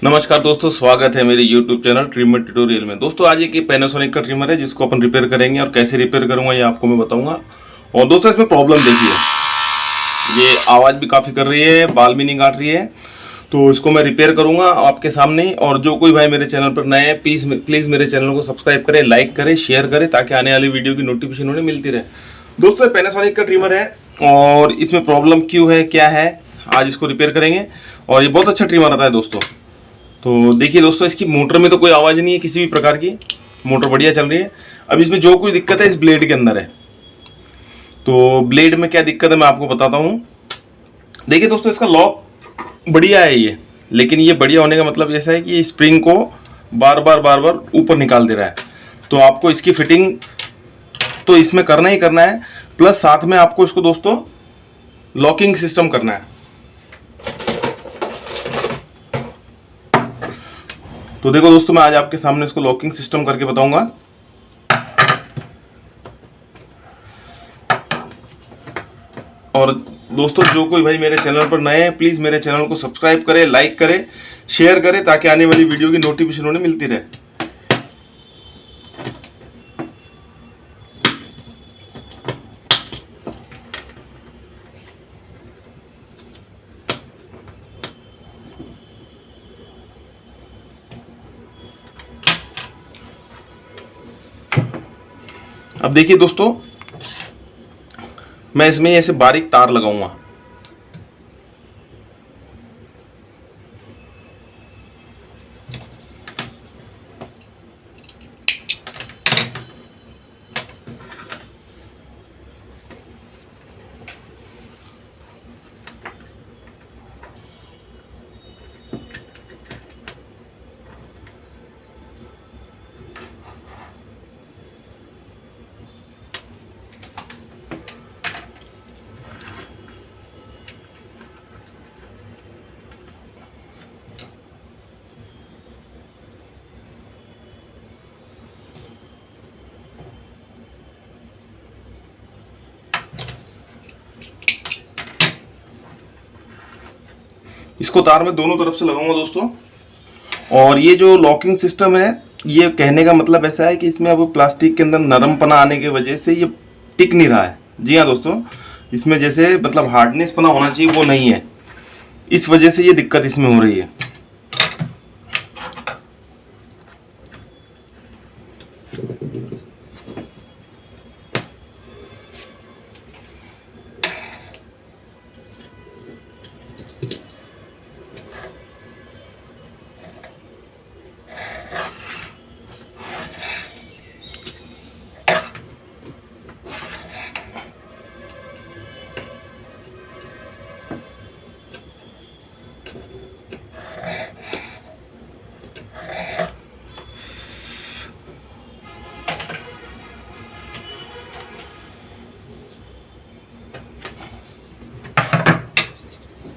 नमस्कार दोस्तों, स्वागत है मेरे YouTube चैनल ट्रिमर ट्यूटोरियल में। दोस्तों आज एक पैनासोनिक का ट्रिमर है जिसको अपन रिपेयर करेंगे और कैसे रिपेयर करूंगा ये आपको मैं बताऊंगा। और दोस्तों इसमें प्रॉब्लम देखिए, ये आवाज़ भी काफ़ी कर रही है, बाल भी नहीं काट रही है। तो इसको मैं रिपेयर करूंगा आपके सामने। और जो कोई भाई मेरे चैनल पर नए हैं प्लीज़ मेरे चैनल को सब्सक्राइब करें, लाइक करें, शेयर करें ताकि आने वाली वीडियो की नोटिफिकेशन उन्हें मिलती रहे। दोस्तों पैनासोनिक का ट्रिमर है और इसमें प्रॉब्लम क्यों है, क्या है, आज इसको रिपेयर करेंगे। और ये बहुत अच्छा ट्रिमर आता है दोस्तों। तो देखिए दोस्तों, इसकी मोटर में तो कोई आवाज़ नहीं है किसी भी प्रकार की, मोटर बढ़िया चल रही है। अब इसमें जो कोई दिक्कत है इस ब्लेड के अंदर है। तो ब्लेड में क्या दिक्कत है मैं आपको बताता हूँ। देखिए दोस्तों, इसका लॉक बढ़िया है ये, लेकिन ये बढ़िया होने का मतलब ऐसा है कि ये स्प्रिंग को बार बार ऊपर निकाल दे रहा है। तो आपको इसकी फिटिंग तो इसमें करना ही करना है, प्लस साथ में आपको इसको दोस्तों लॉकिंग सिस्टम करना है। तो देखो दोस्तों, मैं आज आपके सामने इसको लॉकिंग सिस्टम करके बताऊंगा। और दोस्तों जो कोई भाई मेरे चैनल पर नए हैं प्लीज़ मेरे चैनल को सब्सक्राइब करें, लाइक करें, शेयर करें ताकि आने वाली वीडियो की नोटिफिकेशन उन्हें मिलती रहे। अब देखिए दोस्तों, मैं इसमें ऐसे बारीक तार लगाऊंगा। इसको तार में दोनों तरफ से लगाऊंगा दोस्तों। और ये जो लॉकिंग सिस्टम है, ये कहने का मतलब ऐसा है कि इसमें अब प्लास्टिक के अंदर नरमपना आने की वजह से ये टिक नहीं रहा है। जी हाँ दोस्तों, इसमें जैसे मतलब हार्डनेस पना होना चाहिए वो नहीं है, इस वजह से ये दिक्कत इसमें हो रही है।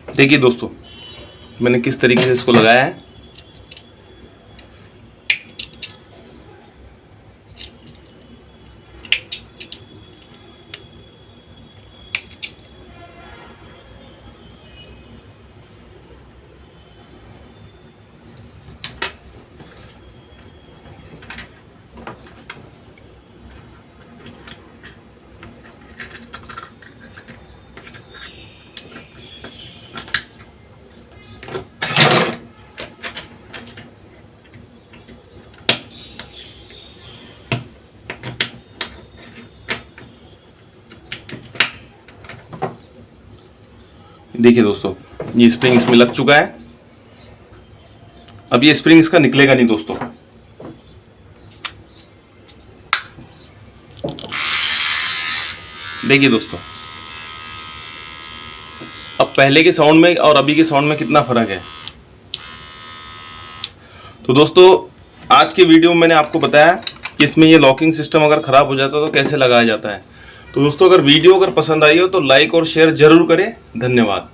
देखिए दोस्तों, मैंने किस तरीके से इसको लगाया है। देखिए दोस्तों, ये स्प्रिंग इसमें लग चुका है। अब ये स्प्रिंग इसका निकलेगा नहीं दोस्तों। देखिए दोस्तों, अब पहले के साउंड में और अभी के साउंड में कितना फर्क है। तो दोस्तों आज के वीडियो में मैंने आपको बताया कि इसमें ये लॉकिंग सिस्टम अगर ख़राब हो जाता है तो कैसे लगाया जाता है। तो दोस्तों अगर वीडियो पसंद आई हो तो लाइक और शेयर जरूर करें। धन्यवाद।